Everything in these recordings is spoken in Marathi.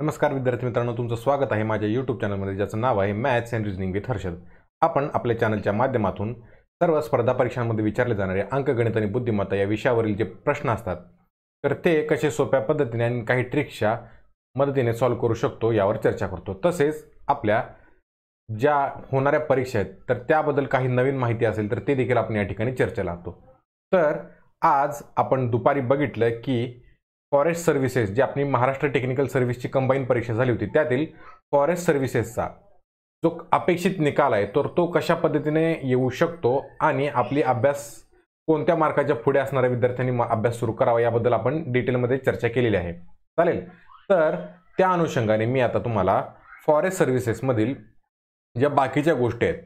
नमस्कार विद्यार्थी मित्रांनो, तुमचं स्वागत आहे माझ्या यूट्यूब चॅनलमध्ये, ज्याचं नाव आहे maths and reasoning with Harshad. आपण आपल्या चॅनलच्या माध्यमातून सर्व स्पर्धा परीक्षांमध्ये विचारले जाणारे अंकगणित आणि बुद्धिमत्ता या विषयावरील जे प्रश्न असतात तर ते कसे सोप्या पद्धतीने आणि काही ट्रिक्सच्या मदतीने सॉल्व्ह करू शकतो यावर चर्चा करतो. तसेच आपल्या ज्या होणाऱ्या परीक्षा आहेत तर त्याबद्दल काही नवीन माहिती असेल तर ते देखील आपण या ठिकाणी चर्चेला आणतो. तर आज आपण दुपारी बघितलं की फॉरेस्ट सर्व्हिसेस जी आपली महाराष्ट्र टेक्निकल सर्व्हिसची कंबाईन परीक्षा झाली होती त्यातील फॉरेस्ट सर्व्हिसेसचा जो अपेक्षित निकाल आहे तर तो कशा पद्धतीने येऊ शकतो आणि आपली अभ्यास कोणत्या मार्काच्या पुढे असणाऱ्या विद्यार्थ्यांनी अभ्यास सुरू करावा याबद्दल आपण डिटेलमध्ये चर्चा केलेली आहे. चालेल, तर त्या अनुषंगाने मी आता तुम्हाला फॉरेस्ट सर्व्हिसेसमधील ज्या बाकीच्या गोष्टी आहेत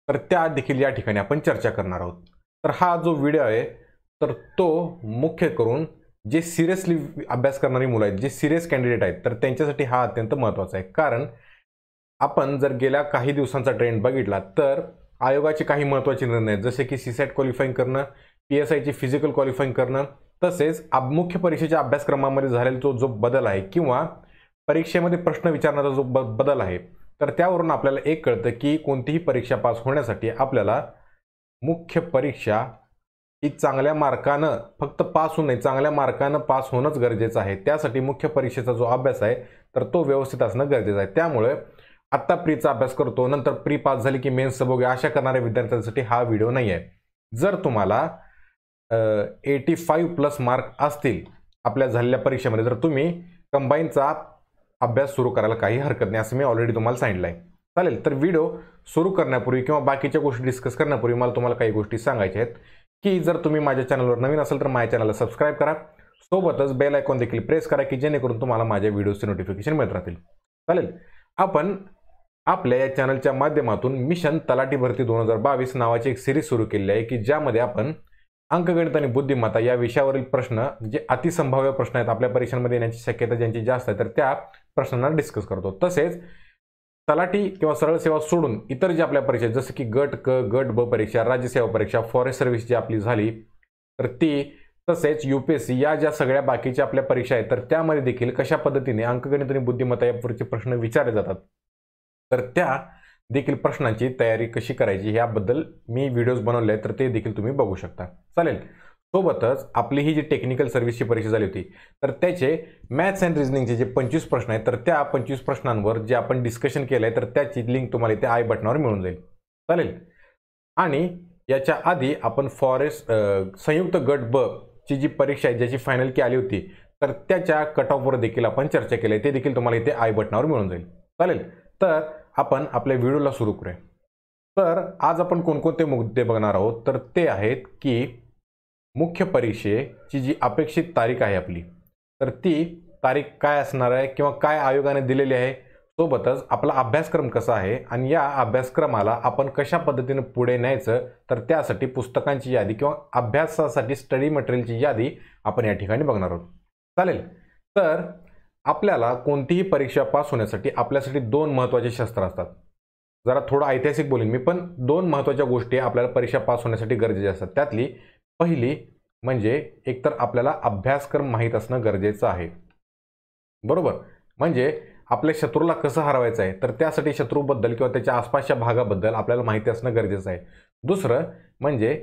तर त्या देखील या ठिकाणी आपण चर्चा करणार आहोत. तर हा जो व्हिडिओ आहे तर तो मुख्य करून जे सिरियसली अभ्यास करणारी मुलं आहेत, जे सिरियस कॅन्डिडेट आहेत तर त्यांच्यासाठी हा अत्यंत महत्त्वाचा आहे. कारण आपण जर गेल्या काही दिवसांचा ट्रेंड बघितला तर आयोगाचे काही महत्त्वाचे निर्णय आहेत, जसे की सीसॅट क्वालिफाईंग करणं, PSIची फिजिकल क्वालिफाईंग करणं, तसेच मुख्य परीक्षेच्या अभ्यासक्रमामध्ये झालेला जो बदल आहे किंवा परीक्षेमध्ये प्रश्न विचारण्याचा जो बदल आहे तर त्यावरून आपल्याला एक कळतं की कोणतीही परीक्षा पास होण्यासाठी आपल्याला मुख्य परीक्षा ही चांगल्या मार्कानं, फक्त पास होऊन नाही, चांगल्या मार्कानं पास होणंच गरजेचं आहे. त्यासाठी मुख्य परीक्षेचा जो अभ्यास आहे तर तो व्यवस्थित असणं गरजेचं आहे. त्यामुळे आत्ता प्रीचा अभ्यास करतो, नंतर प्री पास झाली की मेन्सचं बघूया अशा करणाऱ्या विद्यार्थ्यांसाठी हा व्हिडिओ नाही आहे. जर तुम्हाला 85+ मार्क असतील आपल्या झालेल्या परीक्षेमध्ये तर तुम्ही कंबाईनचा अभ्यास सुरू करायला काही हरकत नाही, असं मी ऑलरेडी तुम्हाला सांगितलं आहे. चालेल, तर व्हिडिओ सुरू करण्यापूर्वी किंवा बाकीच्या गोष्टी डिस्कस करण्यापूर्वी मला तुम्हाला काही गोष्टी सांगायच्या आहेत की जर तुम्ही माझ्या चॅनलवर नवीन असाल तर माझ्या चॅनलला सबस्क्राईब करा, सोबतच बेल आयकॉन देखील प्रेस करा की जेणेकरून तुम्हाला माझ्या व्हिडिओचे नोटिफिकेशन मिळत राहतील. चालेल, आपण आपल्या या चॅनलच्या माध्यमातून मिशन तलाठी भरती 2022 नावाची एक सिरीज सुरू केलेली आहे की ज्यामध्ये आपण अंकगणित आणि बुद्धिमत्ता या विषयावरील प्रश्न जे अतिसंभाव्य प्रश्न आहेत, आपल्या परीक्षांमध्ये येण्याची शक्यता ज्यांची जास्त आहे तर त्या प्रश्नांना डिस्कस करतो. तसेच तलाठी किंवा सरळ सेवा सोडून इतर जे आपल्या परीक्षा जसं की गट क, गट ब परीक्षा, राज्यसेवा परीक्षा, फॉरेस्ट सर्व्हिस जी आपली झाली तर ती, तसेच UPSC या ज्या सगळ्या बाकीच्या आपल्या परीक्षा आहेत तर त्यामध्ये देखील कशा पद्धतीने अंकगणित आणि बुद्धिमत्ता यावरचे प्रश्न विचारले जातात तर त्या देखील प्रश्नांची तयारी कशी करायची याबद्दल मी व्हिडिओज बनवले आहेत तर ते देखील तुम्ही बघू शकता. चालेल, सोबतच आपली ही जी टेक्निकल सर्व्हिसची परीक्षा झाली होती तर त्याचे मॅथ्स अँड रिझनिंगचे जे 25 प्रश्न आहेत तर त्या 25 प्रश्नांवर जे आपण डिस्कशन केलं आहे तर त्याची लिंक तुम्हाला इथे आय बटनावर मिळून जाईल. चालेल, आणि याच्या आधी आपण फॉरेस्ट संयुक्त गट ब ची जी परीक्षा आहे ज्याची फायनल की आली होती तर त्याच्या कट ऑफवर देखील आपण चर्चा केली आहे, ते देखील तुम्हाला इथे आय बटनावर मिळून जाईल. चालेल, तर आपण आपल्या व्हिडिओला सुरू करूया. तर आज आपण कोणकोणते मुद्दे बघणार आहोत तर ते आहेत की मुख्य परीक्षेची जी अपेक्षित तारीख आहे आपली तर ती तारीख काय असणार आहे किंवा काय आयोगाने दिलेली आहे, सोबतच आपला अभ्यासक्रम कसा आहे आणि या अभ्यासक्रमाला आपण कशा पद्धतीने पुढे न्यायचं तर त्यासाठी पुस्तकांची यादी किंवा अभ्यासासाठी स्टडी मटेरियलची यादी आपण या ठिकाणी बघणार आहोत. चालेल, तर आपल्याला कोणतीही परीक्षा पास होण्यासाठी आपल्यासाठी 2 महत्त्वाचे शस्त्र असतात. जरा थोडं ऐतिहासिक बोलेन मी, पण 2 महत्त्वाच्या गोष्टी आपल्याला परीक्षा पास होण्यासाठी गरजेच्या असतात. त्यातली पहिली म्हणजे एकतर आपल्याला अभ्यासक्रम माहीत असणं गरजेचं आहे, बरोबर. म्हणजे आपल्या शत्रूला कसं हरवायचं आहे तर त्यासाठी शत्रूबद्दल किंवा त्याच्या आसपासच्या भागाबद्दल आपल्याला माहिती असणं गरजेचं आहे. दुसरं म्हणजे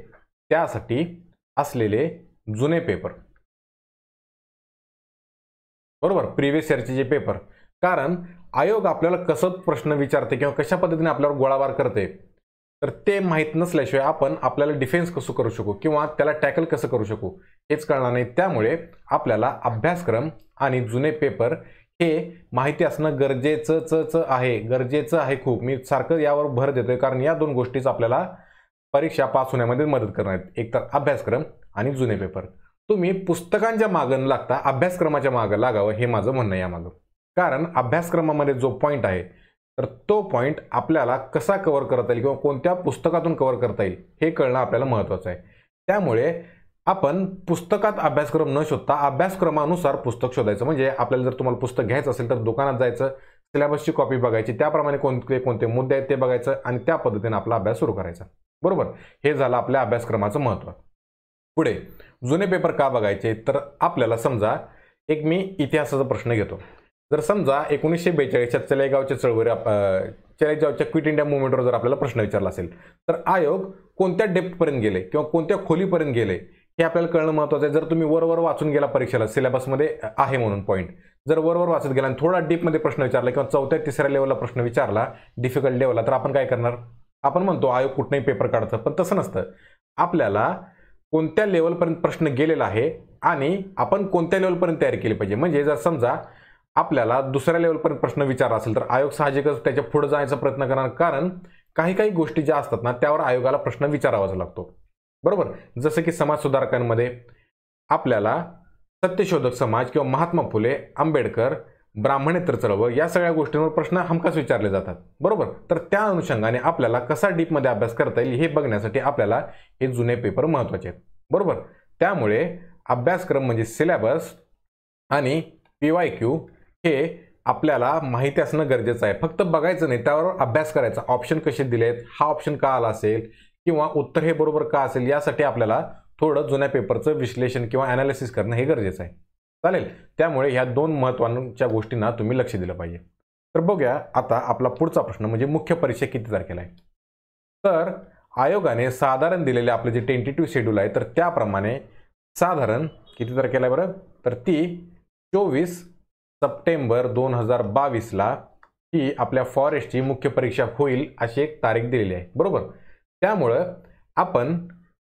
त्यासाठी असलेले जुने पेपर, बरोबर, प्रिव्हियस इयरचे जे पेपर. कारण आयोग आपल्याला कसं प्रश्न विचारते किंवा कशा पद्धतीने आपल्यावर गोळाबार करते तर ते माहीत नसल्याशिवाय आपण आपल्याला डिफेन्स कसं करू शकू किंवा त्याला टॅकल कसं करू शकू हेच कळणार नाही. त्यामुळे आपल्याला अभ्यासक्रम आणि जुने पेपर हे माहिती असणं गरजेचं आहे खूप. मी सारखं यावर भर देतोय कारण या 2 गोष्टीच आपल्याला परीक्षा पास होण्यामध्ये मदत करणार आहेत, एकतर अभ्यासक्रम आणि जुने पेपर. तुम्ही पुस्तकांच्या मागं न लागता अभ्यासक्रमाच्या मागं लागावं हे माझं म्हणणं यामागं. कारण अभ्यासक्रमामध्ये जो पॉईंट आहे तर तो पॉईंट आपल्याला कसा कव्हर करता येईल किंवा कोणत्या पुस्तकातून कव्हर करता येईल हे कळणं आपल्याला महत्त्वाचं आहे. त्यामुळे आपण पुस्तकात अभ्यासक्रम न शोधता अभ्यासक्रमानुसार पुस्तक शोधायचं. म्हणजे आपल्याला जर तुम्हाला पुस्तक घ्यायचं असेल तर दुकानात जायचं, सिलेबसची कॉपी बघायची, त्याप्रमाणे कोणते मुद्दे आहेत ते बघायचं आणि त्या पद्धतीने आपला अभ्यास सुरू करायचा, बरोबर. हे झालं आपल्या अभ्यासक्रमाचं महत्त्व. पुढे जुने पेपर का बघायचे तर आपल्याला समजा एक मी इतिहासाचा प्रश्न घेतो जर समजा 1942च्या चलेगावच्या चलेगावच्या क्विट इंडिया मुवमेंटवर जर आपल्याला प्रश्न विचारला असेल तर आयोग कोणत्या डेप्थपर्यंत गेले किंवा कोणत्या खोलीपर्यंत गेले हे आपल्याला कळणं महत्त्वाचं आहे. जर तुम्ही वरवर वाचून गेला परीक्षेला, सिलेबसमध्ये आहे म्हणून पॉईंट, जर वरवर वाचत गेला आणि थोडा डीपमध्ये प्रश्न विचारला किंवा चौथ्या तिसऱ्या लेवलला प्रश्न विचारला, डिफिकल्ट लेवलला, तर आपण काय करणार? आपण म्हणतो आयोग कुठलाही पेपर काढतं, पण तसं नसतं. आपल्याला कोणत्या लेवलपर्यंत प्रश्न गेलेला आहे आणि आपण कोणत्या लेवलपर्यंत तयारी केली पाहिजे. म्हणजे जर समजा आपल्याला दुसऱ्या लेवलपर्यंत प्रश्न विचारला असेल तर आयोग साहजिकच त्याच्या पुढे जायचा प्रयत्न करणार, कारण काही गोष्टी ज्या असतात ना त्यावर आयोगाला प्रश्न विचारावाच लागतो. बरोबर. जसं की समाज सुधारकांमध्ये आपल्याला सत्यशोधक समाज किंवा महात्मा फुले, आंबेडकर, ब्राह्मणेतर चळवळ या सगळ्या गोष्टींवर प्रश्न हमखास विचारले जातात. बरोबर. तर त्या अनुषंगाने आपल्याला कसा डीपमध्ये अभ्यास करता येईल हे बघण्यासाठी आपल्याला हे जुने पेपर महत्त्वाचे आहेत. बरोबर. त्यामुळे अभ्यासक्रम म्हणजे सिलेबस आणि PYQ हे आपल्याला माहिती असणं गरजेचं आहे. फक्त बघायचं नाही, त्यावर अभ्यास करायचा. ऑप्शन कसे दिलेत, हा ऑप्शन का आला असेल किंवा उत्तर हे बरोबर का असेल, यासाठी आपल्याला थोडं जुन्या पेपरचं विश्लेषण किंवा ॲनालिसिस करणं हे गरजेचं आहे. चालेल. त्यामुळे ह्या दोन महत्त्वाच्या गोष्टींना तुम्ही लक्ष दिलं पाहिजे. तर बघूया आता आपला पुढचा प्रश्न म्हणजे मुख्य परीक्षा किती तारखेला आहे. तर आयोगाने साधारण दिलेले आपले जे टेंटेटिव्ह शेड्यूल आहे तर त्याप्रमाणे साधारण किती तारखेला आहे बरं, तर ती 24 सप्टेंबर 2022ला ही आपल्या फॉरेस्टची मुख्य परीक्षा होईल अशी एक तारीख दिलेली आहे. बरोबर. त्यामुळं आपण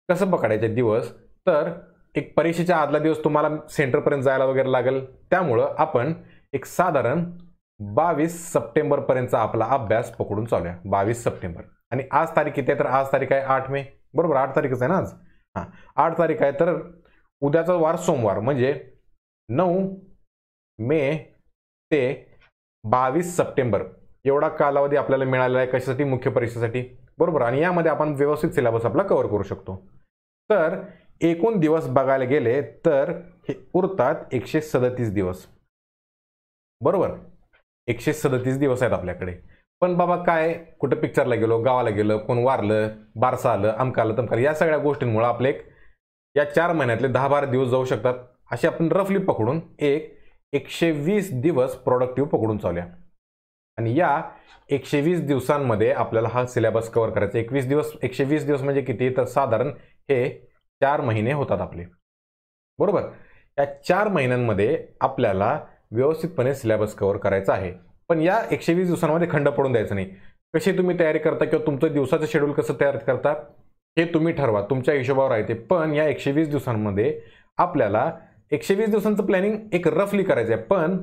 कसं पकडायचे दिवस, तर एक परीक्षेच्या आदला दिवस तुम्हाला सेंटरपर्यंत जायला वगैरे लागेल. त्यामुळं आपण एक साधारण 22 सप्टेंबरपर्यंतचा आपला अभ्यास पकडून चालूया. 22 सप्टेंबर. आणि आज तारीख किती आहे, तर आज तारीख आहे 8 मे. बरोबर. 8 तारीखच आहे ना आज. 8 तारीख आहे, तर उद्याचा वार सोमवार म्हणजे 9 मे ते 22 सप्टेंबर एवढा कालावधी आपल्याला मिळालेला आहे. कशासाठी? मुख्य परीक्षेसाठी. बरोबर. आणि यामध्ये आपण व्यवस्थित सिलेबस आपला कव्हर करू शकतो. तर एकूण दिवस बघायला गेले तर हे उरतात 137 दिवस. बरोबर. 137 दिवस आहेत आपल्याकडे. पण बाबा काय, कुठं पिक्चरला गेलो, गावाला गेलो, कोण वारलं, बारसं आलं, अमकं आलं, तमकं आलं, या सगळ्या गोष्टींमुळे आपले या 4 महिन्यातले 10-12 दिवस जाऊ शकतात. असे आपण रफली पकडून 120 दिवस प्रोडक्टिव्ह पकडून चालूया. आणि या 120 दिवसांमध्ये आपल्याला हा सिलेबस कव्हर करायचा. 120 दिवस म्हणजे किती, तर साधारण हे 4 महिने होतात आपले. बरोबर. या 4 महिन्यांमध्ये आपल्याला व्यवस्थितपणे सिलेबस कव्हर करायचा आहे. पण या 120 दिवसांमध्ये खंड पडून द्यायचं नाही. कशी तुम्ही तयारी करता किंवा तुमचं दिवसाचं शेड्यूल कसं तयार करता हे तुम्ही ठरवा, तुमच्या हिशोबावर आहे ते. पण या 120 दिवसांमध्ये आपल्याला 120 दिवसांचं प्लॅनिंग एक रफली करायचं आहे. पण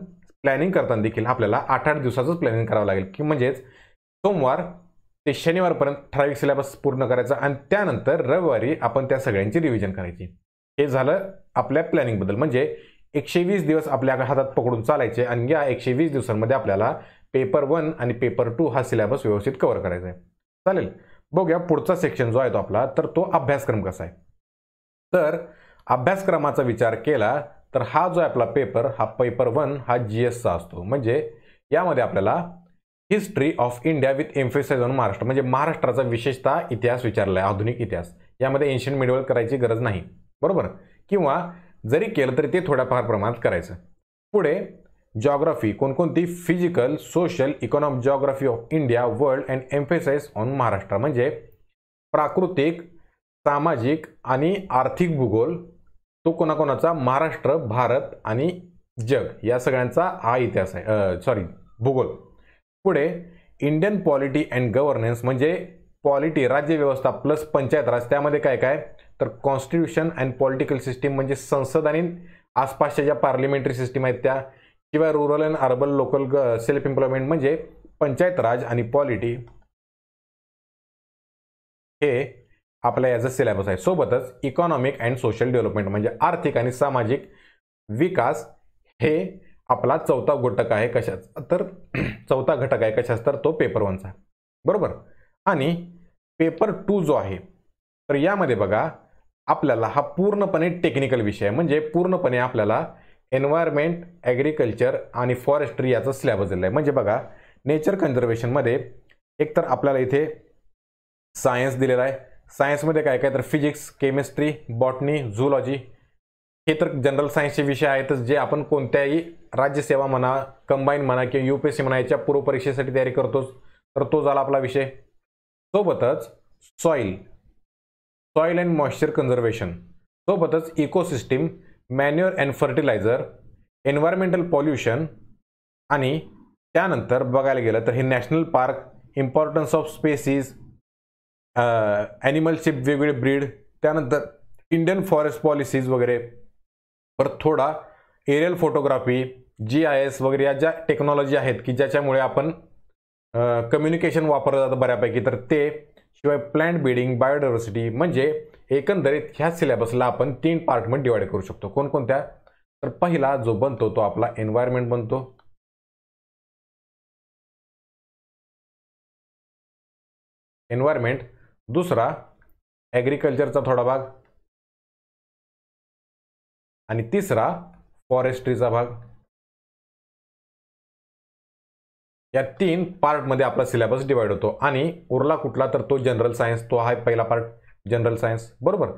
प्लॅनिंग करताना देखील आपल्याला 8-8 दिवसाचंच प्लॅनिंग करावं लागेल, की म्हणजेच सोमवार ते शनिवारपर्यंत ठराविक सिलेबस पूर्ण करायचा आणि त्यानंतर रविवारी आपण त्या सगळ्यांची रिव्हिजन करायची. हे झालं आपल्या प्लॅनिंगबद्दल. म्हणजे 120 दिवस आपल्या हातात पकडून चालायचे आणि या 120 दिवसांमध्ये आपल्याला पेपर 1 आणि पेपर 2 हा सिलेबस व्यवस्थित कव्हर करायचा आहे. चालेल. बघूया पुढचा सेक्शन जो आहे तो आपला, तर तो अभ्यासक्रम कसा आहे. तर अभ्यासक्रमाचा विचार केला तर हा जो आहे आपला पेपर, हा पेपर 1 हा GSचा असतो. म्हणजे यामध्ये आपल्याला history of India with emphasize on Maharashtra, म्हणजे महाराष्ट्राचा विशेषतः इतिहास विचारला आहे, आधुनिक इतिहास. यामध्ये एन्शियंट मिडिवल करायची गरज नाही. बरोबर. किंवा जरी केलं तरी ते थोड्याफार प्रमाणात करायचं. पुढे जॉग्राफी, कोणकोणती, physical, social, economic geography of India, world and emphasize on Maharashtra, म्हणजे प्राकृतिक, सामाजिक आणि आर्थिक भूगोल, तो कोणाकोणाचा, महाराष्ट्र, भारत आणि जग या सगळ्यांचा हा इतिहास आहे, भूगोल. पुढे इंडियन पॉलिटी अँड गव्हर्नन्स, म्हणजे पॉलिटी राज्य व्यवस्था प्लस पंचायत राज, त्यामध्ये काय काय, तर कॉन्स्टिट्यूशन अँड पॉलिटिकल सिस्टीम, म्हणजे संसद आणि आसपासच्या ज्या पार्लिमेंटरी सिस्टीम आहेत त्या, किंवा rural and urban local self employment, म्हणजे पंचायत राज आणि पॉलिटी, हे आपला याचा सिलेबस आहे. सोबतच इकॉनॉमिक अँड सोशल डेव्हलपमेंट, म्हणजे आर्थिक आणि सामाजिक विकास, हे आपला चौथा घटक आहे. कशाचा, तर चौथा घटक आहे कशाचा, तर तो पेपर 1चा. बरोबर. आणि पेपर 2 जो आहे तर यामध्ये बघा आपल्याला हा पूर्णपणे टेक्निकल विषय आहे. म्हणजे पूर्णपणे आपल्याला एन्व्हायरमेंट, ॲग्रिकल्चर आणि फॉरेस्ट्री याचा सिलेबस दिला आहे. म्हणजे बघा नेचर कन्झर्वेशनमध्ये एकतर आपल्याला इथे सायन्स दिलेला आहे. सायन्समध्ये काय काय, तर फिजिक्स, केमिस्ट्री, बॉटनी, झूलॉजी, हे तर जनरल सायन्सचे विषय आहेतच जे आपण कोणत्याही राज्यसेवा म्हणा, कंबाईन म्हणा किंवा UPSC म्हणा, याच्या पूर्व परीक्षेसाठी तयारी करतोच, तर तो झाला आपला विषय. सोबतच सॉइल अँड मॉइश्चर कन्झर्वेशन, सोबतच ecosystem, manure and fertiliser, environmental pollution, आणि त्यानंतर बघायला गेलं तर हे national park, importance of species, ॲनिमल्सची वेगवेगळे ब्रीड, त्यानंतर इंडियन फॉरेस्ट पॉलिसीज वगैरे, परत थोडा एरियल फोटोग्राफी, GIS वगैरे या ज्या टेक्नॉलॉजी आहेत की ज्याच्यामुळे आपण कम्युनिकेशन वापरलं जातं बऱ्यापैकी, तर ते, शिवाय प्लांट ब्रीडिंग, बायोडायव्हर्सिटी, म्हणजे एकंदरीत ह्या सिलेबसला आपण 3 पार्टमध्ये डिवाइड करू शकतो. कोणकोणत्या? तर पहिला जो बनतो तो आपला एन्व्हायरमेंट बनतो, एन्व्हायरमेंट. दुसरा ॲग्रिकल्चरचा थोडा भाग, आणि तिसरा फॉरेस्ट्रीचा भाग. या 3 पार्टमध्ये आपला सिलेबस डिवाइड होतो. आणि उरला कुठला? तर तो जनरल सायन्स, तो आहे पहिला पार्ट, जनरल सायन्स, बरोबर.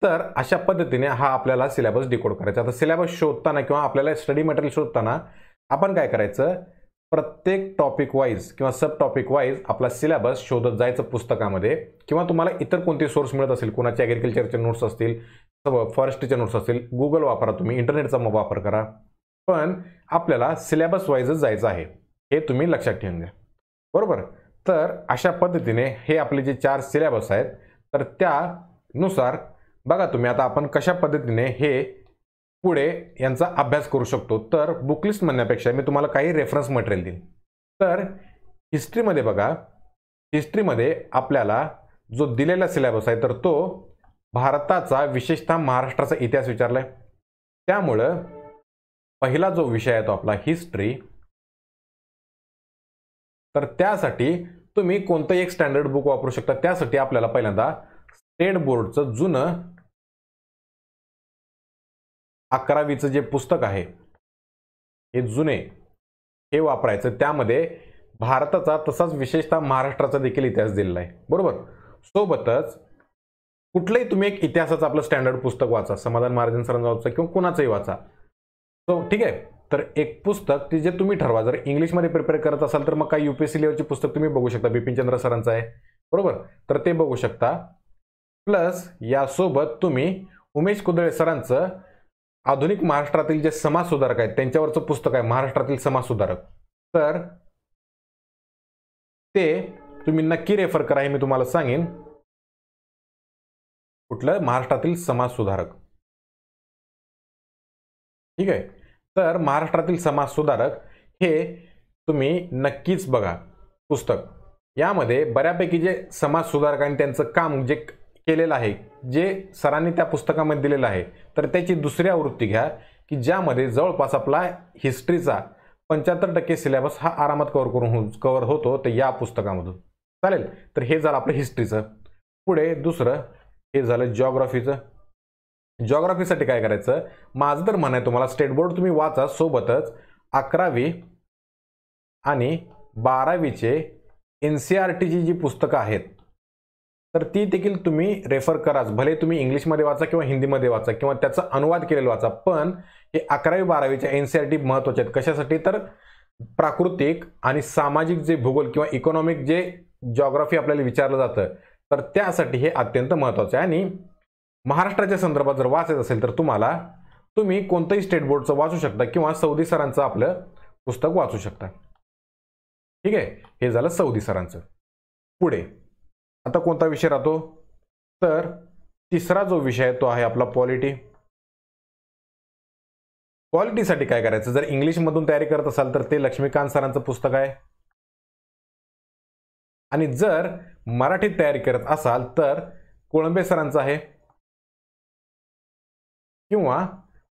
तर अशा पद्धतीने हा आपल्याला सिलेबस डिकोड करायचा. आता सिलेबस शोधताना किंवा आपल्याला स्टडी मटेरियल शोधताना आपण काय करायचं, प्रत्येक टॉपिक वाईज किंवा सब टॉपिक वाईज आपला सिलेबस शोधत जायचं पुस्तकामध्ये, किंवा तुम्हाला इतर कोणते सोर्स मिळत असेल, कोणाचे ॲग्रिकल्चरचे नोट्स असतील, फॉरेस्ट्रीचे नोट्स असतील, गुगल वापरा तुम्ही, इंटरनेटचा वापर करा, पण आपल्याला सिलेबस वाईजच जायचं आहे, हे तुम्ही लक्षात ठेवून घ्या, बरोबर. तर अशा पद्धतीने हे आपले जे 4 सिलेबस आहेत, तर त्यानुसार बघा तुम्ही आता आपण कशा पद्धतीने हे पुढे यांचा अभ्यास करू शकतो. तर बुकलिस्ट म्हणण्यापेक्षा मी तुम्हाला काही रेफरन्स मटेरियल देईन. तर हिस्ट्रीमध्ये बघा, हिस्ट्रीमध्ये आपल्याला जो दिलेला सिलेबस आहे तर तो भारताचा, विशेषतः महाराष्ट्राचा इतिहास विचारलाय. त्यामुळं पहिला जो विषय आहे तो आपला हिस्ट्री. तर त्यासाठी तुम्ही कोणतंही एक स्टँडर्ड बुक वापरू शकता. त्यासाठी आपल्याला पहिल्यांदा स्टेट बोर्डचं जुनं 11वीचं जे पुस्तक आहे हे जुने, हे वापरायचं. त्यामध्ये भारताचा तसाच विशेषतः महाराष्ट्राचा देखील इतिहास दिलेला आहे, बरोबर. सोबतच कुठलंही तुम्ही एक इतिहासाचं आपलं स्टँडर्ड पुस्तक वाचा, समाधान महाराजांचं सरांचं वाचा किंवा कुणाचंही वाचा, तो ठीक आहे. तर एक पुस्तक ते जे तुम्ही ठरवा. जर इंग्लिशमध्ये प्रिपेअर करत असाल तर मग काही UPSC लेवलची पुस्तक तुम्ही बघू शकता, बिपिनचंद्र सरांचं आहे, बरोबर, तर ते बघू शकता. प्लस यासोबत तुम्ही उमेश कुदळे सरांचं आधुनिक महाराष्ट्रातील जे समाज सुधारक आहेत त्यांच्यावरचं पुस्तक आहे, महाराष्ट्रातील समाज सुधारक, तर ते तुम्ही नक्की रेफर करा. हे मी तुम्हाला सांगेन. कुठलं? महाराष्ट्रातील समाज सुधारक, ठीक आहे. तर महाराष्ट्रातील समाज सुधारक हे तुम्ही नक्कीच बघा पुस्तक. यामध्ये बऱ्यापैकी जे समाज सुधारकांनी त्यांचं काम जे केलेलं आहे, जे सरांनी त्या पुस्तकामध्ये दिलेलं आहे, तर त्याची दुसरी आवृत्ती घ्या की ज्यामध्ये जवळपास आपला हिस्ट्रीचा 75% सिलेबस हा आरामात कव्हर होतो ते या पुस्तकामधून. चालेल. तर हे झालं आपलं हिस्ट्रीचं. पुढे दुसरं हे झालं जिओग्राफीचं. जिओग्राफीसाठी काय करायचं, माझं तर म्हणणं आहे तुम्हाला स्टेट बोर्ड तुम्ही वाचा, सोबतच 11वी आणि 12वीचे NCERTची जी पुस्तकं आहेत तर ती देखील तुम्ही रेफर कराच. भले तुम्ही इंग्लिशमध्ये वाचा किंवा हिंदीमध्ये वाचा किंवा त्याचा अनुवाद केलेला वाचा, पण हे 11वी 12वीच्या NCERT महत्त्वाचे आहेत. कशासाठी? तर प्राकृतिक आणि सामाजिक जे भूगोल किंवा इकॉनॉमिक जे जिओग्राफी आपल्याला विचारलं जातं, तर त्यासाठी हे अत्यंत महत्त्वाचं आहे. आणि महाराष्ट्राच्या संदर्भात जर वाचायचं असेल तर तुम्ही कोणतंही स्टेट बोर्डचं वाचू शकता किंवा सौदी सरांचं आपलं पुस्तक वाचू शकता, ठीक आहे. हे झालं सौदी सरांचं. पुढे आता कोणता विषय राहतो, तर तिसरा जो विषय आहे तो आहे आपला पॉलिटी. पॉलिटीसाठी काय करायचं, जर इंग्लिशमधून तयारी करत असाल तर ते लक्ष्मीकांत सरांचं पुस्तक आहे, आणि जर मराठीत तयारी करत असाल तर कोळंबे सरांचं आहे किंवा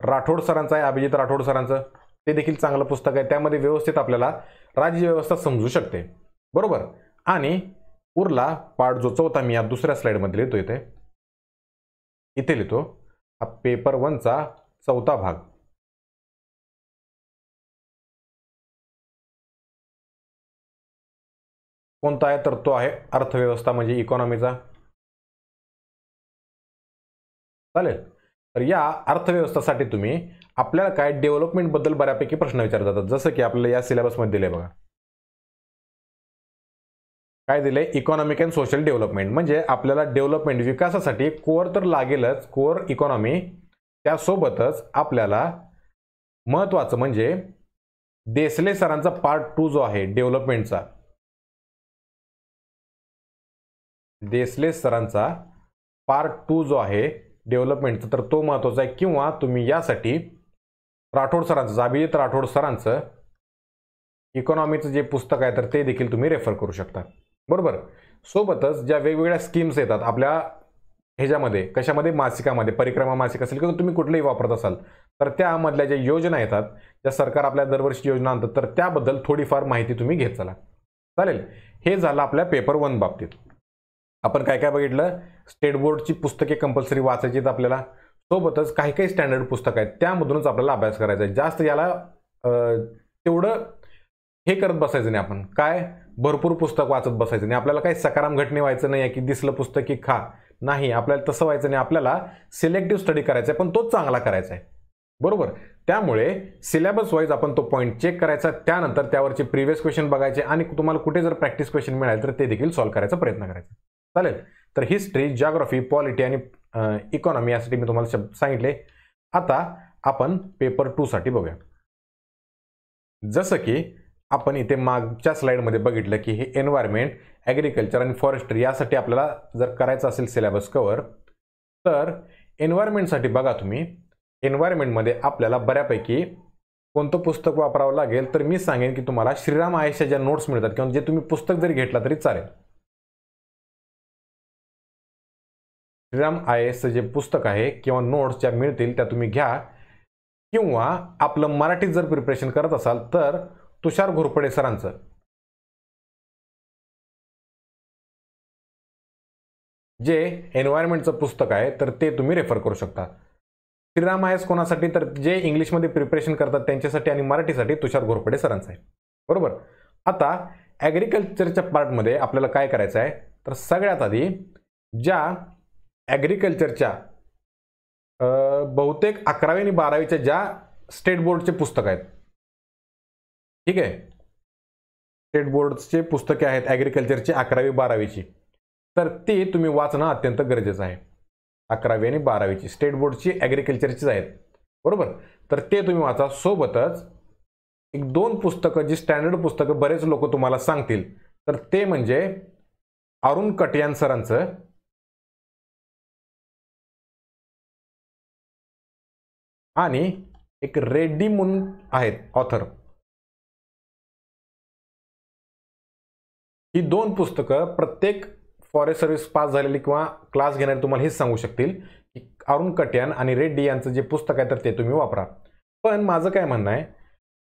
राठोड सरांचं आहे, अभिजित राठोड सरांचं, ते देखील चांगलं पुस्तक आहे. त्यामध्ये व्यवस्थित आपल्याला राज्यव्यवस्था समजू शकते, बरोबर. आणि उरला पार्ट जो चौथा, मी या दुसऱ्या स्लाइडमध्ये लिहितो, इथे लिहितो, हा पेपर 1चा चौथा भाग. कोणता आहे तर तो आहे अर्थव्यवस्था, म्हणजे इकॉनॉमीचा. चालेल. तर या अर्थव्यवस्थेसाठी तुम्ही आपल्याला काय डेव्हलपमेंट बद्दल बऱ्यापैकी प्रश्न विचारले जातात, जसं की आपल्याला या सिलेबसमध्ये दिले बघा. काय दिले? Economic and social development. म्हणजे आपल्याला डेव्हलपमेंट विकासासाठी कोअर तर लागेलच, कोअर इकॉनॉमी. त्यासोबतच आपल्याला महत्वाचं म्हणजे देसले सरांचा पार्ट 2 जो आहे डेव्हलपमेंटचा, देसले सरांचा पार्ट 2 जो आहे डेव्हलपमेंटचा, तर तो महत्वाचा आहे. किंवा तुम्ही यासाठी राठोड सरांचं, अभिजित राठोड सरांचं इकॉनॉमीचं जे पुस्तक आहे तर ते देखील तुम्ही रेफर करू शकता. बरोबर. सोबतच ज्या वेगवेगळ्या स्कीम्स येतात आपल्या ह्याच्यामध्ये, कशामध्ये? मासिकामध्ये, परिक्रमा मासिक असेल किंवा तुम्ही कुठलंही वापरत असाल तर त्यामधल्या ज्या योजना येतात, ज्या सरकार आपल्या दरवर्षी योजना आणतात, तर त्याबद्दल थोडीफार माहिती तुम्ही घेत चला. चालेल. हे झालं आपल्या पेपर 1 बाबतीत. आपण काय काय बघितलं? स्टेट बोर्डची पुस्तके कंपल्सरी वाचायची आहेत आपल्याला. सोबतच काही काही स्टँडर्ड पुस्तक आहेत त्यामधूनच आपल्याला अभ्यास करायचा आहे. जास्त याला तेवढं हे करत बसायचं नाही आपण. काय? भरपूर पुस्तक वाचत बसायचं नाही. आपल्याला काही सकाराम घटने व्हायचं नाही की दिसलं पुस्तक की खा. नाही, आपल्याला तसं व्हायचं नाही. आपल्याला सिलेक्टिव्ह स्टडी करायचा आहे, पण तोच चांगला करायचा आहे. बरोबर. त्यामुळे सिलेबस वाईज आपण तो पॉईंट चेक करायचा, त्यानंतर त्यावरचे प्रिव्हियस क्वेश्चन बघायचे आणि तुम्हाला कुठे जर प्रॅक्टिस क्वेश्चन मिळाले तर ते देखील सॉल्व्ह करायचा प्रयत्न करायचा. चालेल. तर हिस्ट्री, जिओग्राफी, पॉलिटी आणि इकॉनॉमी यासाठी मी तुम्हाला सांगितले. आता आपण पेपर 2 साठी बघूया. जसं की आपण इथे मागच्या स्लाइडमध्ये बघितलं की हे एन्व्हायरमेंट, ॲग्रिकल्चर आणि फॉरेस्ट्री यासाठी आपल्याला जर करायचं असेल सिलेबस कव्हर, तर एन्व्हायरमेंटसाठी बघा तुम्ही, एन्व्हायरमेंटमध्ये आपल्याला बऱ्यापैकी कोणतं पुस्तक वापरावं लागेल, तर मी सांगेन की तुम्हाला श्रीराम आयेसच्या ज्या नोट्स मिळतात किंवा जे तुम्ही पुस्तक जरी घेतला तरी चालेल. श्रीराम आयएसचं जे पुस्तक आहे किंवा नोट्स ज्या मिळतील त्या तुम्ही घ्या. किंवा आपलं मराठीत जर प्रिपरेशन करत असाल तर तुषार घोरपडे सरांचं जे एन्व्हायरमेंटचं पुस्तक आहे तर ते तुम्ही रेफर करू शकता. श्रीराम आयएस कोणासाठी? तर जे इंग्लिशमध्ये प्रिपरेशन करतात त्यांच्यासाठी आणि मराठीसाठी तुषार घोरपडे सरांचं आहे. बरोबर. आता ॲग्रिकल्चरच्या पार्टमध्ये आपल्याला काय करायचं आहे, तर सगळ्यात आधी ज्या ॲग्रिकल्चरच्या बहुतेक 11वी आणि 12वीच्या ज्या स्टेट बोर्डचे पुस्तक आहेत, ठीक आहे, स्टेट बोर्डचे पुस्तके आहेत ॲग्रिकल्चरची 11वी 12वीची, तर ती तुम्ही वाचणं अत्यंत गरजेचं आहे. 11वी आणि 12वीची स्टेट बोर्डची ॲग्रिकल्चरचीच आहेत. बरोबर. तर ते तुम्ही वाचा. सोबतच 1-2 पुस्तकं जी स्टँडर्ड पुस्तकं बरेच लोक तुम्हाला सांगतील, तर ते म्हणजे अरुण कटियान सरांचं आणि एक रेड्डी म्हणून आहेत ऑथर, ही 2 पुस्तकं प्रत्येक फॉरेस्ट सर्व्हिस पास झालेली किंवा क्लास घेणारे तुम्हाला हेच सांगू शकतील की अरुण कटियान आणि रेड्डी यांचं जे पुस्तक आहे तर ते तुम्ही वापरा. पण माझं काय म्हणणं आहे,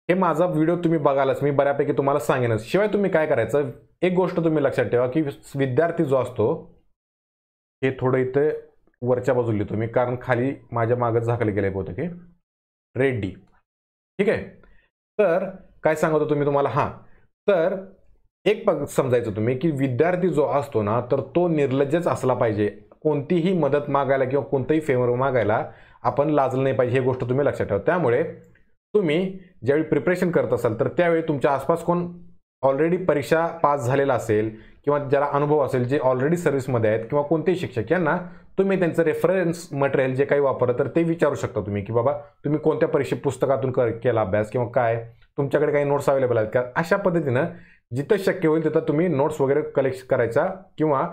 हे माझा व्हिडिओ तुम्ही बघालच, मी बऱ्यापैकी तुम्हाला सांगेनच. शिवाय तुम्ही काय करायचं, एक गोष्ट तुम्ही लक्षात ठेवा की विद्यार्थी जो असतो, हे थोडं इथे वरच्या बाजूला लिहितो मी कारण खाली माझ्या मागं झाकले गेले होते की रेड्डी, ठीक आहे. तर काय सांगतो तुम्ही तुम्हाला, हां, तर एक समजायचं तुम्ही की विद्यार्थी जो असतो ना, तर तो निर्लज्जच असला पाहिजे. कोणतीही मदत मागायला किंवा कोणतंही फेवर मागायला आपण लाजलं नाही पाहिजे, ही गोष्ट तुम्ही लक्षात ठेवा. त्यामुळे तुम्ही ज्यावेळी प्रिपरेशन करत असाल तर त्यावेळी तुमच्या आसपास कोण ऑलरेडी परीक्षा पास झालेला असेल किंवा ज्याला अनुभव असेल, जे ऑलरेडी सर्व्हिसमध्ये आहेत किंवा कोणतेही शिक्षक, यांना तुम्ही त्यांचं रेफरन्स मटेरियल जे काही वापरत तर ते विचारू शकता तुम्ही की बाबा तुम्ही कोणत्या परीक्षा पुस्तकातून केला अभ्यास किंवा काय तुमच्याकडे काही नोट्स अवेलेबल आहेत का. अशा पद्धतीनं जिथं शक्य होईल तिथं तुम्ही नोट्स वगैरे कलेक्ट करायचा किंवा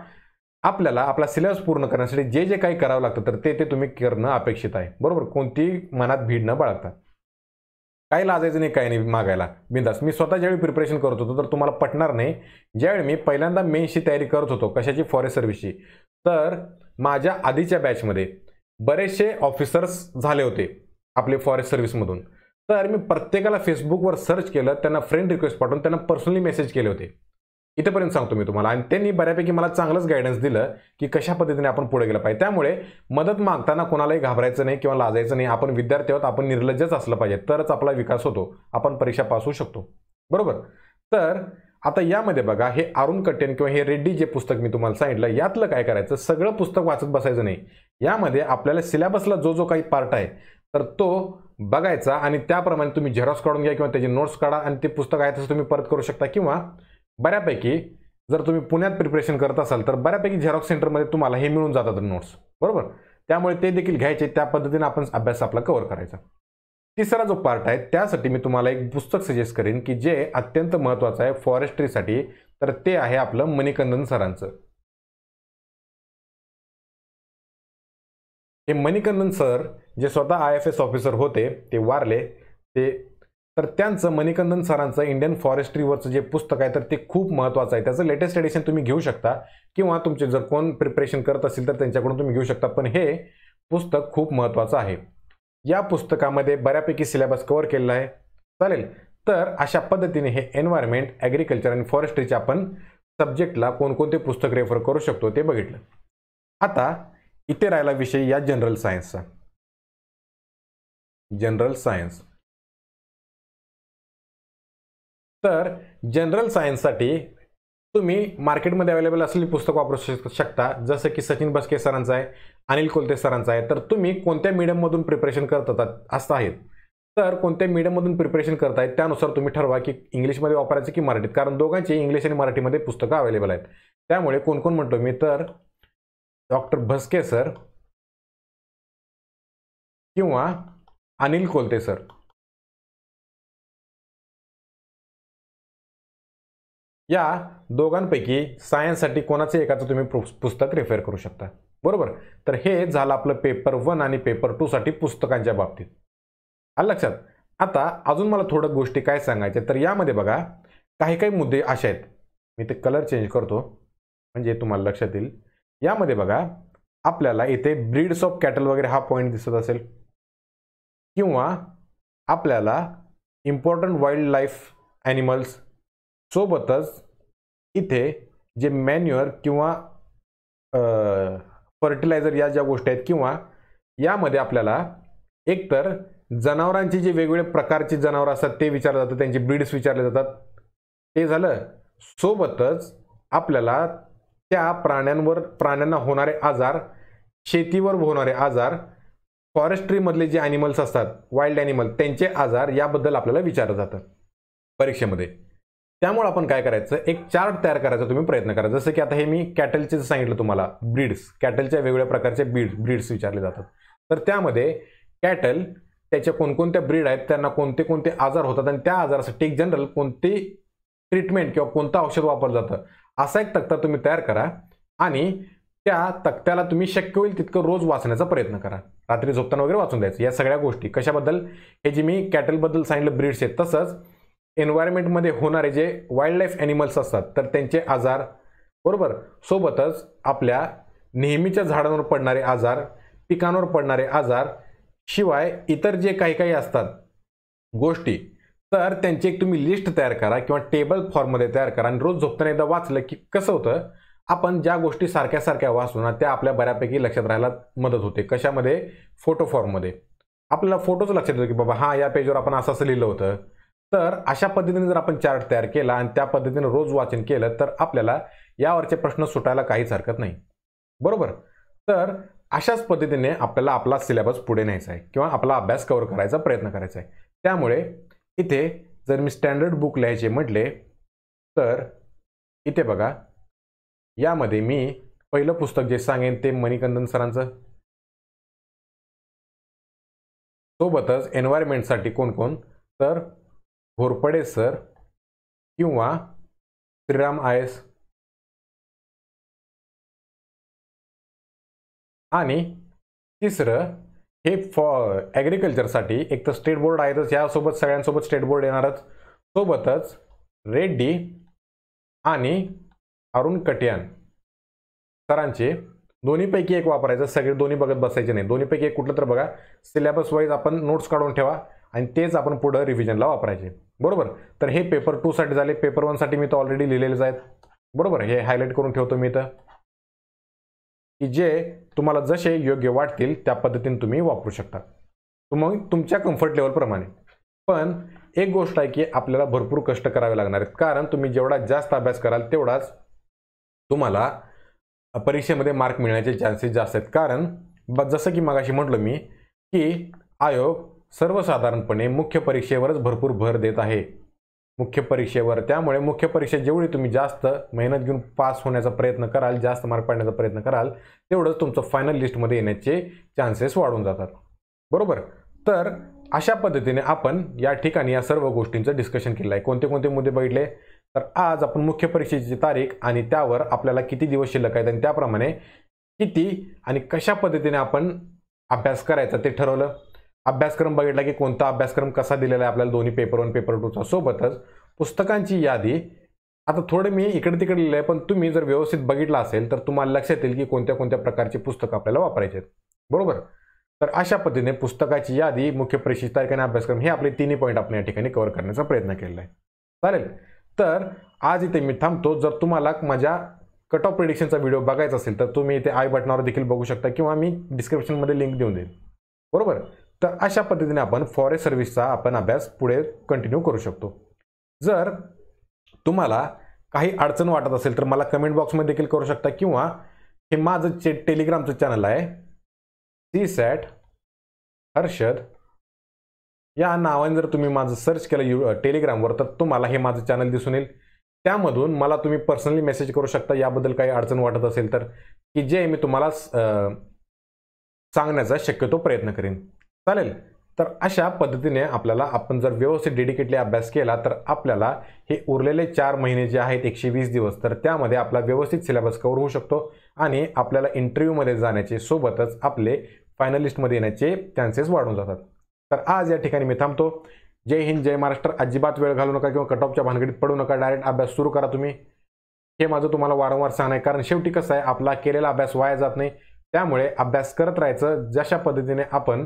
आपल्याला आपला सिलेबस पूर्ण करण्यासाठी जे जे काही करावं लागतं तर ते तुम्ही करणं अपेक्षित आहे. बरोबर. कोणतीही मनात भीड न बाळगता, काही लाजायचं नाही, काही नाही मागायला, बिंदास. मी स्वतः ज्यावेळी प्रिपरेशन करत होतो तर तुम्हाला पटणार नाही, ज्यावेळी मी पहिल्यांदा मेन्सची तयारी करत होतो, कशाची, फॉरेस्ट सर्व्हिसची, तर माझ्या आधीच्या बॅचमध्ये बरेचसे ऑफिसर्स झाले होते आपले फॉरेस्ट सर्व्हिसमधून. तर मी प्रत्येकाला फेसबुकवर सर्च केलं, त्यांना फ्रेंड रिक्वेस्ट पाठवून त्यांना पर्सनली मेसेज केले होते. इथेपर्यंत सांगतो मी तुम्हाला. आणि त्यांनी बऱ्यापैकी मला चांगलंच गायडन्स दिलं की कशा पद्धतीने आपण पुढे गेलं पाहिजे. त्यामुळे मदत मागताना कोणालाही घाबरायचं नाही किंवा लाजायचं नाही. आपण विद्यार्थी आहोत, आपण निर्लज्जच असलं पाहिजे, तरच आपला विकास होतो, आपण परीक्षा पास होऊ शकतो. बरोबर. तर आता यामध्ये बघा, हे अरुण कट्टेन किंवा हे रेड्डी जे पुस्तक मी तुम्हाला सांगितलं, यातलं काय करायचं, सगळं पुस्तक वाचत बसायचं नाही. यामध्ये आपल्याला सिलेबसला जो जो काही पार्ट आहे तर तो बघायचा आणि त्याप्रमाणे तुम्ही झेरॉक्स काढून घ्या किंवा त्याचे नोट्स काढा आणि ते पुस्तक आहे तसं तुम्ही परत करू शकता. किंवा बऱ्यापैकी जर तुम्ही पुण्यात प्रिपरेशन करत असाल तर बऱ्यापैकी झेरॉक्स सेंटरमध्ये तुम्हाला हे मिळून जातात नोट्स, बरोबर. त्यामुळे ते देखील घ्यायचे, त्या पद्धतीने आपण अभ्यास आपला कव्हर करायचा. तिसरा जो पार्ट आहे त्यासाठी मी तुम्हाला एक पुस्तक सजेस्ट करेन की जे अत्यंत महत्त्वाचं आहे फॉरेस्ट्रीसाठी, तर ते आहे आपलं मणिकंदन सरांचं. हे मणिकंदन सर जे स्वतः IFS ऑफिसर होते, ते वारले ते, तर त्यांचं मणिकंदन सरांचं इंडियन फॉरेस्ट्रीवरचं जे पुस्तक आहे तर ते खूप महत्त्वाचं आहे. त्याचं लेटेस्ट एडिशन तुम्ही घेऊ शकता किंवा तुमचे जर कोण प्रिपरेशन करत असेल तर त्यांच्याकडून तुम्ही घेऊ शकता, पण हे पुस्तक खूप महत्त्वाचं आहे. या पुस्तकामध्ये बऱ्यापैकी सिलेबस कव्हर केलेला आहे. चालेल, तर अशा पद्धतीने हे एन्व्हायरमेंट, ॲग्रिकल्चर आणि फॉरेस्ट्रीच्या आपण सब्जेक्टला कोणकोणते पुस्तक रेफर करू शकतो ते बघितलं. आता इथे राहिला विषय या जनरल सायन्सचा. जनरल सायन्स, तर जनरल सायन्ससाठी तुम्ही मार्केटमध्ये अवेलेबल असलेली पुस्तक वापरू शकता, जसं की सचिन बस्के सरांचं आहे, अनिल कोलते सरांचं आहे. तर तुम्ही कोणत्या मीडियममधून प्रिपरेशन करतात असं आहेत, तर कोणत्या मीडियममधून प्रिपरेशन करतायत त्यानुसार तुम्ही ठरवा की इंग्लिशमध्ये वापरायचं की मराठीत, कारण दोघांची इंग्लिश आणि मराठीमध्ये पुस्तकं अवेलेबल आहेत. त्यामुळे कोण कोण म्हणतो मी, तर डॉक्टर भस्के सर किंवा अनिल कोलते सर, या दोघांपैकी सायन्ससाठी कोणाचे एकाचं तुम्ही पुस्तक रेफर करू शकता, बरोबर. तर हे झालं आपलं पेपर 1 आणि पेपर 2 साठी पुस्तकांच्या बाबतीत. आलं लक्षात. आता अजून मला थोडं गोष्टी काय सांगायच्या, तर यामध्ये बघा काही काही मुद्दे असे आहेत, मी ते कलर चेंज करतो म्हणजे तुम्हाला लक्षात येईल. यामध्ये बघा आपल्याला इथे ब्रीड्स ऑफ कॅटल वगैरे हा पॉईंट दिसत असेल, किंवा आपल्याला इम्पॉर्टंट वाईल्ड लाईफ ॲनिमल्स, सोबतच इथे जे मॅन्युअर किंवा फर्टिलायझर या ज्या गोष्टी आहेत, किंवा यामध्ये आपल्याला एकतर जनावरांची जे वेगवेगळे प्रकारची जनावरं असतात ते विचारलं जातं, त्यांचे ब्रीड्स विचारले जातात, ते झालं. सोबतच आपल्याला त्या प्राण्यांना होणारे आजार, शेतीवर होणारे आजार, फॉरेस्ट्रीमधले जे ॲनिमल्स असतात, वाईल्ड ॲनिमल, त्यांचे आजार याबद्दल आपल्याला विचारलं जातं परीक्षेमध्ये. त्यामुळे आपण काय करायचं, एक चार्ट तयार करायचा तुम्ही प्रयत्न करा. जसं की आता हे मी कॅटलचे सांगितलं तुम्हाला, ब्रीड्स, कॅटलच्या वेगवेगळ्या प्रकारचे ब्रीड्स विचारले जातात. तर त्यामध्ये कॅटल, त्याच्या कोणकोणत्या ब्रीड आहेत, त्यांना कोणते कोणते आजार होतात आणि त्या आजारासाठी एक जनरल कोणती ट्रीटमेंट किंवा कोणतं औषध वापरलं जातं, असा एक तक्ता तुम्ही तयार करा आणि त्या तक्त्याला तुम्ही शक्य होईल तितकं रोज वाचण्याचा प्रयत्न करा. रात्री झोपताना वगैरे वाचून द्यायचं. या सगळ्या गोष्टी कशाबद्दल, हे जे मी कॅटलबद्दल सांगितलं ब्रीड्स आहेत, तसंच एन्व्हायरमेंटमध्ये होणारे जे वाईल्ड लाईफ ॲनिमल्स असतात तर त्यांचे आजार, बरोबर. सोबतच आपल्या नेहमीच्या झाडांवर पडणारे आजार, पिकांवर पडणारे आजार, शिवाय इतर जे काही काही असतात गोष्टी, तर त्यांची एक तुम्ही लिस्ट तयार करा किंवा टेबल फॉर्ममध्ये तयार करा आणि रोज झोपताना एकदा वाचलं की कसं होतं, आपण ज्या गोष्टी सारख्या सारख्या वाचलो ना त्या आपल्या बऱ्यापैकी लक्षात राहायला मदत होते. कशामध्ये, फोटो फॉर्ममध्ये. आपल्याला फोटोच लक्षात येतो की बाबा हा या पेजवर आपण असं असं लिहिलं होतं. तर अशा पद्धतीने जर आपण चार्ट तयार केला आणि त्या पद्धतीने रोज वाचन केलं तर आपल्याला यावरचे प्रश्न सुटायला काहीच हरकत नाही, बरोबर. तर अशाच पद्धतीने आपल्याला आपला सिलेबस पुढे न्यायचा आहे किंवा आपला अभ्यास कव्हर करायचा प्रयत्न करायचा आहे. त्यामुळे इथे जर मी स्टँडर्ड बुक लिहायचे म्हटले तर इथे बघा, यामध्ये मी पहिलं पुस्तक जे सांगेन ते मणिकंदन सरांचं. सोबतच एन्व्हायरमेंटसाठी कोण कोण, तर घोरपडे सर किंवा श्रीराम IS, आणि तिसरं हे ॲग्रिकल्चरसाठी एक तर स्टेट बोर्ड आहेतच, यासोबत सगळ्यांसोबत स्टेट बोर्ड येणारच, सोबतच रेड्डी आणि अरुण कटियान सरांचे दोन्हीपैकी एक वापरायचं. सगळे दोन्ही बघत बसायचे नाही, दोन्हीपैकी एक कुठलं तर बघा. सिलेबस वाईज आपण नोट्स काढून ठेवा आणि तेच आपण पुढं रिव्हिजनला वापरायचे, बरोबर. तर हे पेपर 2 साठी झाले. पेपर 1 साठी मी तर ऑलरेडी लिहिलेलेच आहेत, बरोबर. हे हायलाईट करून ठेवतो मी इथं की जे तुम्हाला जसे योग्य वाटतील त्या पद्धतीने तुम्ही वापरू शकता, मग तुमच्या कम्फर्ट लेवलप्रमाणे. पण एक गोष्ट आहे की आपल्याला भरपूर कष्ट करावे लागणार आहेत, कारण तुम्ही जेवढा जास्त अभ्यास कराल तेवढाच तुम्हाला परीक्षेमध्ये मार्क मिळण्याचे चान्सेस जास्त आहेत. कारण जसं की मगाशी म्हटलं मी की आयोग सर्वसाधारणपणे मुख्य परीक्षेवरच भरपूर भर देत आहे, मुख्य परीक्षेवर. त्यामुळे मुख्य परीक्षेत जेवढी तुम्ही जास्त मेहनत घेऊन पास होण्याचा प्रयत्न कराल, जास्त मार्क पाडण्याचा प्रयत्न कराल, तेवढंच तुमचं फायनल लिस्टमध्ये येण्याचे चान्सेस वाढून जातात. बरोबर. तर अशा पद्धतीने आपण या ठिकाणी या सर्व गोष्टींचं डिस्कशन केलं आहे. कोणते कोणते मुद्दे बघितले, तर आज आपण मुख्य परीक्षेची तारीख आणि त्यावर आपल्याला किती दिवस शिल्लक आहेत आणि त्याप्रमाणे किती आणि कशा पद्धतीने आपण अभ्यास करायचा ते ठरवलं. अभ्यासक्रम बघितला की कोणता अभ्यासक्रम कसा दिलेला आहे आपल्याला दोन्ही पेपर 1 पेपर 2चा. सोबतच पुस्तकांची यादी आता थोडं मी इकडे तिकडे लिहिलं आहे, पण तुम्ही जर व्यवस्थित बघितलं असेल तर तुम्हाला लक्षात येईल की कोणत्या कोणत्या प्रकारची पुस्तकं आपल्याला वापरायची आहेत. बरोबर. तर अशा पद्धतीने पुस्तकाची यादी, मुख्य परीक्षेची तारीख आणि अभ्यासक्रम हे आपले तिन्ही पॉईंट आपण या ठिकाणी कव्हर करण्याचा प्रयत्न केलेला आहे. चालेल. तर आज इथे मी थांबतो. जर तुम्हाला माझ्या कट ऑफ प्रिडिक्शनचा व्हिडिओ बघायचा असेल तर तुम्ही इथे आय बटनावर देखील बघू शकता किंवा मी डिस्क्रिप्शनमध्ये लिंक देऊन देईन. बरोबर. तर अशा पद्धतीने आपण फॉरेस्ट सर्व्हिसचा आपण अभ्यास पुढे कंटिन्यू करू शकतो. जर तुम्हाला काही अडचण वाटत असेल तर मला कमेंट बॉक्समध्ये देखील करू शकता किंवा हे माझं टेलिग्रामचं चॅनल आहे CSAT हर्षद या नावाने जर तुम्ही माझं सर्च केलं टेलिग्रामवर तर तुम्हाला हे माझं चॅनल दिसून येईल. त्यामधून मला तुम्ही पर्सनली मेसेज करू शकता याबद्दल काही अडचण वाटत असेल तर, की जे मी तुम्हाला सांगण्याचा शक्यतो प्रयत्न करेन. चालेल. तर अशा पद्धतीने आपल्याला आपण जर व्यवस्थित डेडिकेटली अभ्यास केला तर आपल्याला हे उरलेले 4 महिने जे आहेत 120 दिवस, तर त्यामध्ये आपला व्यवस्थित सिलेबस कव्हर होऊ शकतो आणि आपल्याला इंटरव्ह्यूमध्ये जाण्याचे सोबतच आपले फायनल लिस्टमध्ये येण्याचे चान्सेस वाढून जातात. तर आज या ठिकाणी मी थांबतो. जय हिंद, जय महाराष्ट्र. अजिबात वेळ घालू नका किंवा कट ऑफच्या भानगडीत पडू नका. डायरेक्ट अभ्यास सुरू करा तुम्ही. हे माझं तुम्हाला वारंवार सांगणं आहे, कारण शेवटी कसं आहे, आपला केलेला अभ्यास वाया जात नाही. त्यामुळे अभ्यास करत राहायचं. जशा पद्धतीने आपण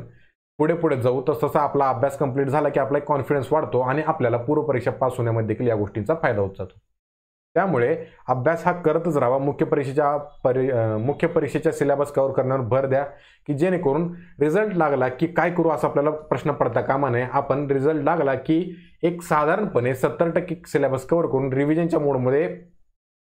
पुढे पुढे जाऊ तसं आपला अभ्यास कंप्लीट झाला की आपला कॉन्फिडन्स वाढतो आणि आपल्याला पूर्व परीक्षा पास होण्यामध्ये देखील या गोष्टींचा फायदा होत जातो. त्यामुळे अभ्यास हा करतच राहावा. मुख्य परीक्षेच्या सिलेबस कव्हर करण्यावर भर द्या, की जेणेकरून रिझल्ट लागला की काय करू असं आपल्याला प्रश्न पडता कामा नये. आपण रिझल्ट लागला की एक साधारणपणे 70% सिलेबस कव्हर करून रिव्हिजनच्या मोडमध्ये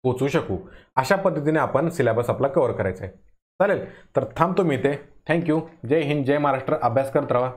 पोहोचू शकू. अशा पद्धतीने आपण सिलेबस आपला कव्हर करायचा आहे. चालेल. तर थांबतो मी इथे. थँक्यू. जय हिंद, जय महाराष्ट्र. अभ्यास करत राहा.